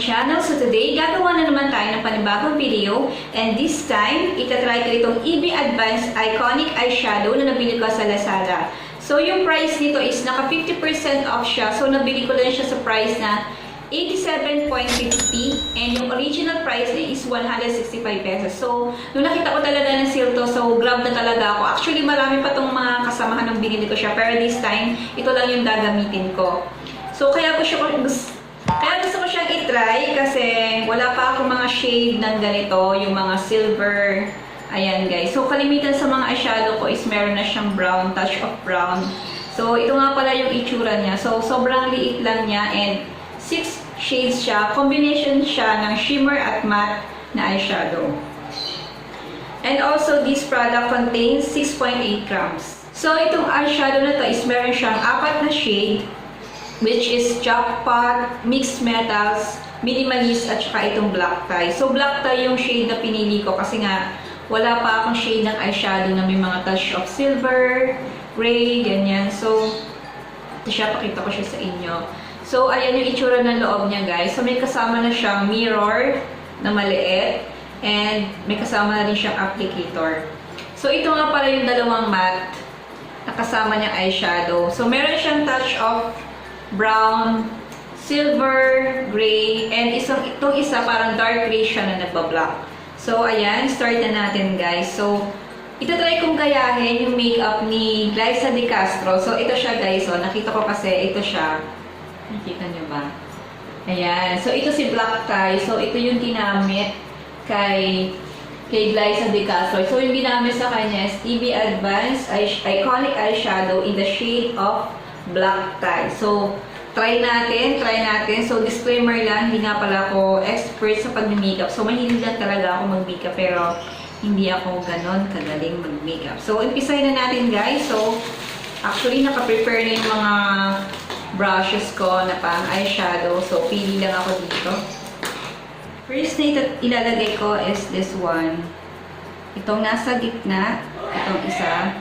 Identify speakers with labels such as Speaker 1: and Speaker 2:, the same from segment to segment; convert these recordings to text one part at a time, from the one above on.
Speaker 1: Channel. So today, gagawa na naman tayo ng panibagong video, and this time, itatry ko itong EB Advanced Eyeconic Eyeshadow na nabili ko sa Lazada. So yung price nito is naka 50% off siya, so nabili ko lang siya sa price na 87.50 and yung original price niya is 165 pesos. So, nung nakita ko talaga ng sale to, so grab na talaga ako. Actually, marami pa tong mga kasamahan ng binili ko siya, pero this time, ito lang yung gagamitin ko. So, kaya gusto ko siyang i-try kasi wala pa akong mga shade ng ganito, yung mga silver. Ayan guys. So, kalimitan sa mga eyeshadow ko is meron na siyang brown, touch of brown. So, ito nga pala yung itsura niya. So, sobrang liit lang niya and 6 shades siya. Combination siya ng shimmer at matte na eyeshadow. And also, this product contains 6.8 grams. So, itong eyeshadow na to is meron siyang 4 na shade, which is jackpot, mixed metals, minimalist, at saka itong black tie. So, black tie yung shade na pinili ko kasi nga wala pa akong shade ng eyeshadow na may mga touch of silver, gray, ganyan. So, ito siya, pakita ko siya sa inyo. So, ayan yung itsura ng loob niya, guys. So, may kasama na siyang mirror na maliit and may kasama na rin siyang applicator. So, ito nga pala yung dalawang matte na kasama niyang eyeshadow. So, meron siyang touch of brown, silver, gray, and itong isa parang dark gray siya na nagbablock. So, ayan, start na natin guys. So, itatry kong gayahin yung makeup ni Liza de Castro. So, ito siya guys. So, nakita ko kasi ito siya. Nakita nyo ba? Ayan. So, ito si black tie. So, ito yung ginamit kay Liza de Castro. So, yung ginamit sa kanya is EB Advanced Eyeconic Eyeshadow in the shade of black tie. So, try natin. So, disclaimer lang, hindi nga pala ako expert sa pag-makeup. So, mahilig lang talaga ako mag-makeup, pero hindi ako ganon kagaling mag-makeup. So, umpisahin na natin, guys. So, actually, naka-prepare na yung mga brushes ko na pang eyeshadow. So, pili lang ako dito. First na ilalagay ko is this one. Itong nasa gitna. Itong isa.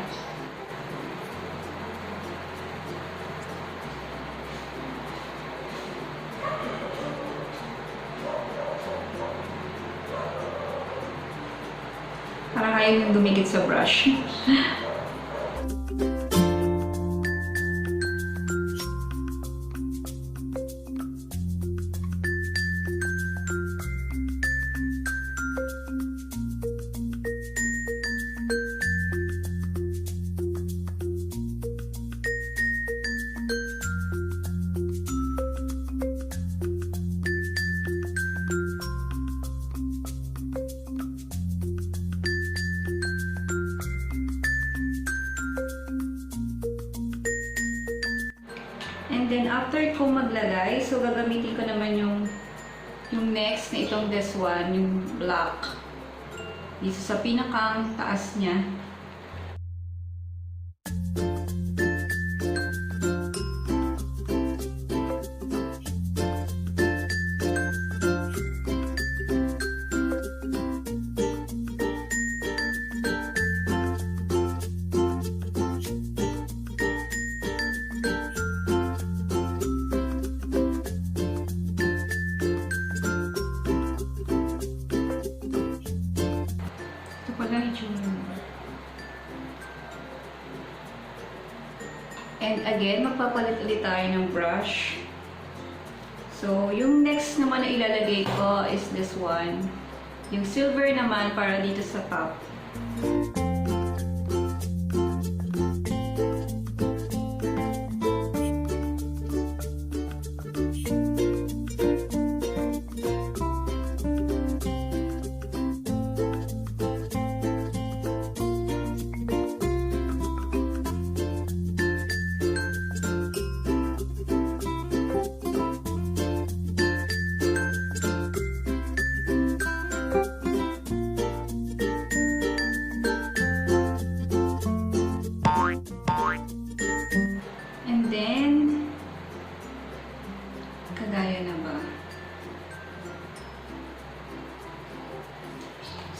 Speaker 1: Parang ayaw yung dumikit sa brush. And then, after ko maglagay, so gagamitin ko naman yung next na itong this one, yung black. Dito sa pinakang taas niya. And again, magpapalit ulit tayo ng brush. So, yung next naman na ilalagay ko is this one. Yung silver naman para dito sa top.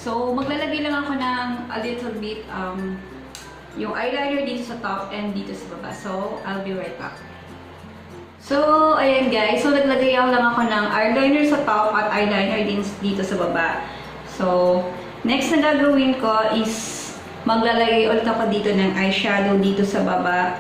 Speaker 1: So, maglalagay lang ako ng a little bit yung eyeliner dito sa top and dito sa baba. So, I'll be right back. So, ayan guys. So, naglagay lang ako ng eyeliner sa top at eyeliner din dito sa baba. So, next na gagawin ko is maglalagay ulit ako dito ng eyeshadow dito sa baba.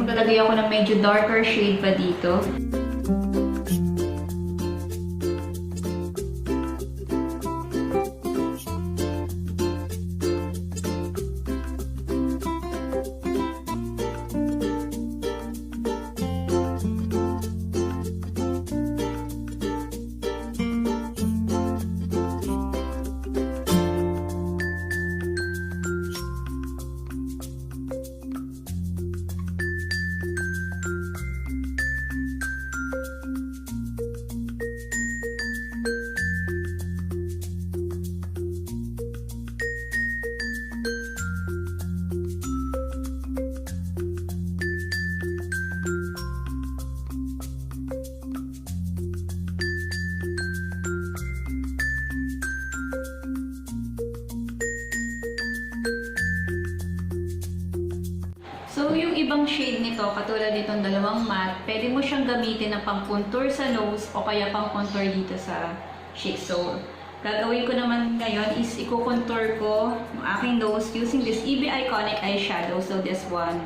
Speaker 1: Maglalagay ako ng medyo darker shade pa dito. So, yung ibang shade nito, katulad nitong dalawang matte, pwede mo siyang gamitin na pang-contour sa nose o kaya pang-contour dito sa cheek. So, gagawin ko naman ngayon is i-contour ko yung aking nose using this Eyeconic Eyeshadow. So, this one.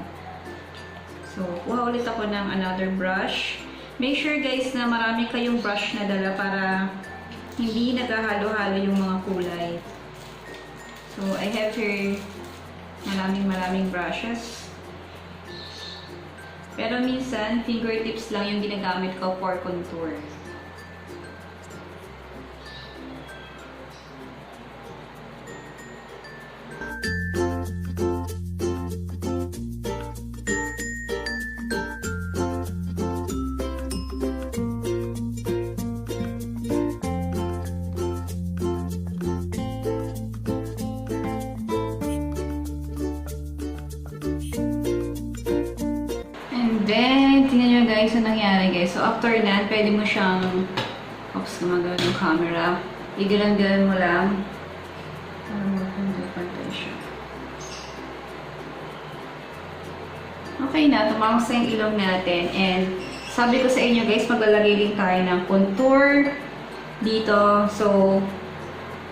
Speaker 1: So, kuha ulit ako ng another brush. Make sure guys na marami kayong brush na dala para hindi naghahalo-halo yung mga kulay. So, I have here maraming brushes. Pero minsan, fingertips lang yung ginagamit ko for contour. Then, tingnan nyo guys, ang nangyari guys. So, after that, pwede mo siyang, oops, gumagawin yung camera. Igalan-galan mo lang. Para magpantay siya. Okay na, tumangos na yung ilong natin. And, sabi ko sa inyo guys, maglalagay din tayo ng contour dito. So,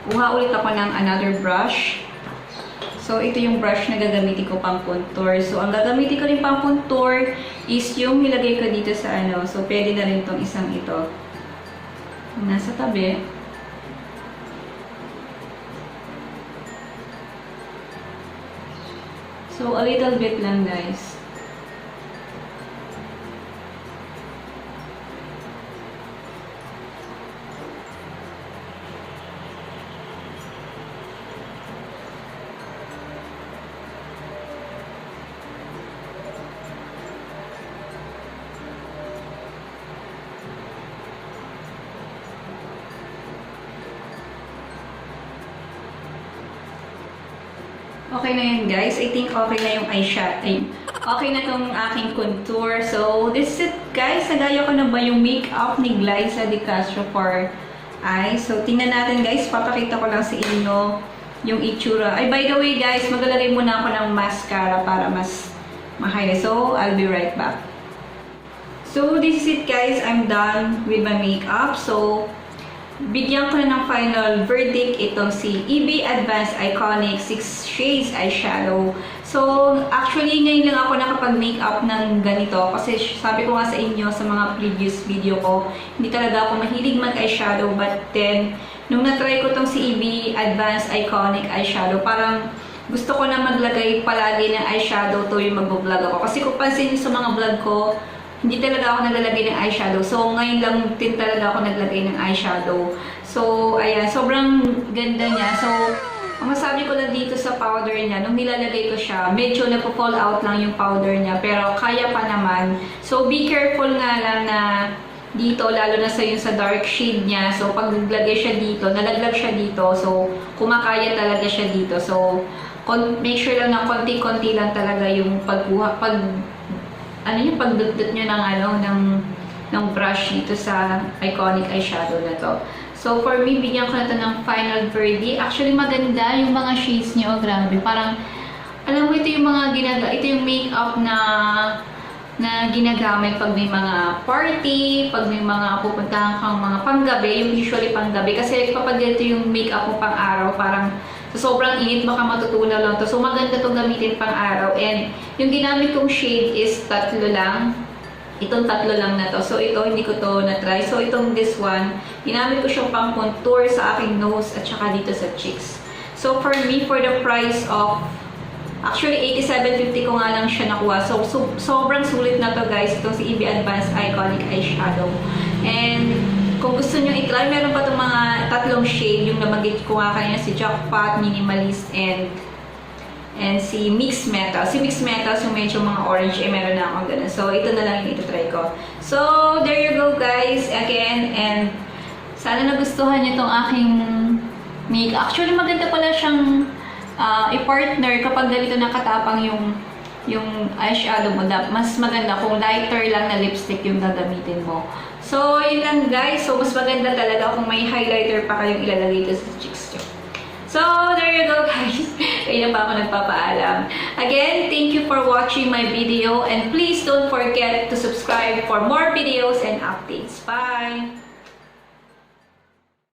Speaker 1: kuha ulit ako ng another brush. So, ito yung brush na gagamitin ko pang contour. So, ang gagamitin ko rin pang contour is yung nilagay ko dito sa ano. So, pwede na rin itong isang ito. Nasa tabi. So, a little bit lang guys. Okay na yun guys. I think okay na yung eyeshadow. Okay na itong aking contour. So, this is it guys. Nagaya ko na ba yung makeup ni Glyza de Castro for eyes. So, tingnan natin guys. Papakita ko lang sa inyo yung itsura. Ay, by the way guys, maglalagay muna ako ng mascara para mas ma-highlight. So, I'll be right back. So, this is it guys. I'm done with my makeup. So, bigyan ko na ng final verdict itong si EB Advanced Eyeconic 6 Shades Eyeshadow. So, actually, ngayon lang ako nakapag-makeup ng ganito kasi sabi ko nga sa inyo sa mga previous video ko, hindi talaga ako mahilig mag-eyeshadow. But then, nung na-try ko itong si EB Advanced Eyeconic Eyeshadow, parang gusto ko na maglagay palagi ng eyeshadow to yung mag-vlog ako. Kasi kung pansin sa mga vlog ko, hindi talaga ako naglalagay ng eyeshadow. So, ngayon lang din talaga ako naglagay ng eyeshadow. So, ayan. Sobrang ganda niya. So, Ang masabi ko lang dito sa powder niya, nung nilalagay ko siya, medyo nagpo-fall out lang yung powder niya, pero kaya pa naman. So, be careful nga lang na dito, lalo na sa yung sa dark shade niya. So, pag naglagay siya dito, nalaglag siya dito. So, kumakaya talaga siya dito. So, make sure lang na konti-konti lang talaga yung pagkuha, pagdudot nyo ng brush dito sa Eyeconic Eyeshadow na to. So, for me, bigyan ko na to ng final verdict. Actually, maganda yung mga shades niyo. Grabe. Parang, alam mo, ito yung ito yung makeup na ginagamit pag may mga party, pag may mga pupuntahan kang mga panggabi, yung usually panggabi. Kasi kapag ganito yung makeup mo pang araw, parang sa sobrang init, baka matutunaw lang to. So, maganda itong gamitin pang araw. And yung ginamit kong shade is tatlo lang. Itong tatlo lang na to. So, ito, hindi ko to na-try. So, this one, ginamit ko siyang pang contour sa aking nose at saka dito sa cheeks. So, for me, for the price of, actually, 87.50 ko nga lang siya nakuha. So, sobrang sulit na to, guys. Itong si EB Advanced Eyeconic Eyeshadow. And, kung gusto nyo i-try, meron pa itong mga tatlong shade. Yung nabanggit ko nga kanina, si Jackpot, Minimalist, and si Mixed Metal. Si Mixed Metal, yung medyo mga orange, meron na akong ganun. So, ito na lang yung ito-try ko. So, there you go, guys. Again, and sana nagustuhan nyo itong aking makeup. Actually, maganda pala siyang i-partner kapag ganito nakatapang yung eyeshadow mo. Mas maganda kung lighter lang na lipstick yung gagamitin mo. So, yun lang, guys. So, mas maganda talaga kung may highlighter pa kayong ilalagay ito sa cheeks nyo. So, there you go, guys. Kaya na pa ako nagpapaalam. Again, thank you for watching my video and please don't forget to subscribe for more videos and updates. Bye!